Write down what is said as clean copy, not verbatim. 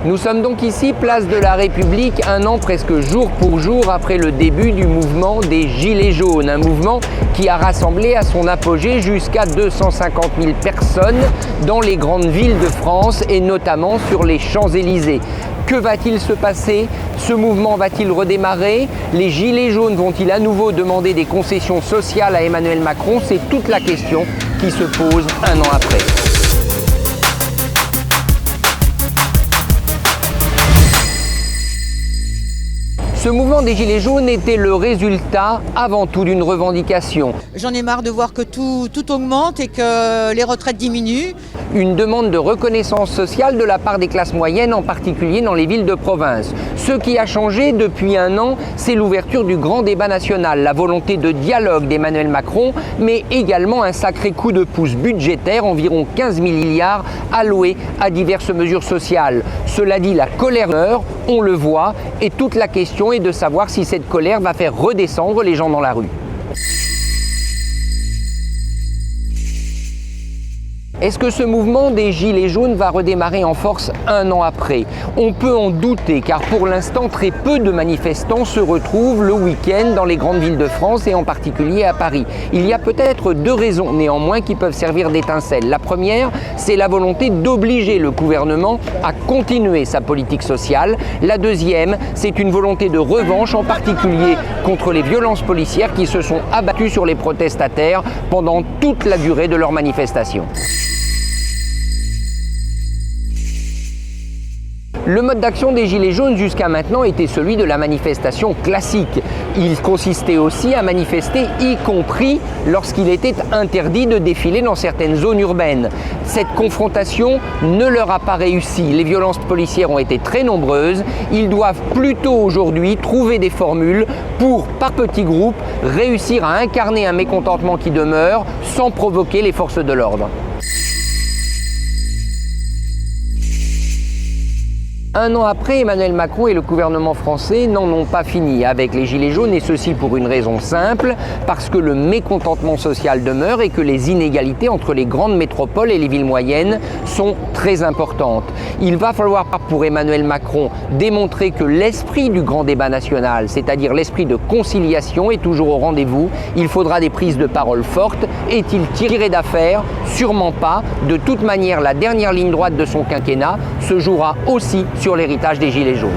Nous sommes donc ici, place de la République, un an presque jour pour jour après le début du mouvement des Gilets jaunes. Un mouvement qui a rassemblé à son apogée jusqu'à 250 000 personnes dans les grandes villes de France et notamment sur les Champs-Élysées. Que va-t-il se passer? Ce mouvement va-t-il redémarrer? Les Gilets jaunes vont-ils à nouveau demander des concessions sociales à Emmanuel Macron? C'est toute la question qui se pose un an après. Ce mouvement des Gilets jaunes était le résultat avant tout d'une revendication. J'en ai marre de voir que tout augmente et que les retraites diminuent. Une demande de reconnaissance sociale de la part des classes moyennes, en particulier dans les villes de province. Ce qui a changé depuis un an, c'est l'ouverture du grand débat national, la volonté de dialogue d'Emmanuel Macron, mais également un sacré coup de pouce budgétaire, environ 15 milliards alloués à diverses mesures sociales. Cela dit, la colère meurt, on le voit, et toute la question est de savoir si cette colère va faire redescendre les gens dans la rue. Est-ce que ce mouvement des Gilets jaunes va redémarrer en force un an après? On peut en douter car pour l'instant très peu de manifestants se retrouvent le week-end dans les grandes villes de France et en particulier à Paris. Il y a peut-être deux raisons néanmoins qui peuvent servir d'étincelle. La première, c'est la volonté d'obliger le gouvernement à continuer sa politique sociale. La deuxième, c'est une volonté de revanche en particulier contre les violences policières qui se sont abattues sur les protestataires pendant toute la durée de leur manifestation. Le mode d'action des Gilets jaunes jusqu'à maintenant était celui de la manifestation classique. Il consistait aussi à manifester, y compris lorsqu'il était interdit de défiler dans certaines zones urbaines. Cette confrontation ne leur a pas réussi. Les violences policières ont été très nombreuses. Ils doivent plutôt aujourd'hui trouver des formules pour, par petits groupes, réussir à incarner un mécontentement qui demeure sans provoquer les forces de l'ordre. Un an après, Emmanuel Macron et le gouvernement français n'en ont pas fini avec les Gilets jaunes, et ceci pour une raison simple, parce que le mécontentement social demeure et que les inégalités entre les grandes métropoles et les villes moyennes sont très importantes. Il va falloir pour Emmanuel Macron démontrer que l'esprit du grand débat national, c'est-à-dire l'esprit de conciliation, est toujours au rendez-vous. Il faudra des prises de parole fortes. Est-il tiré d'affaire? Sûrement pas. De toute manière, la dernière ligne droite de son quinquennat se jouera aussi sur l'héritage des Gilets jaunes.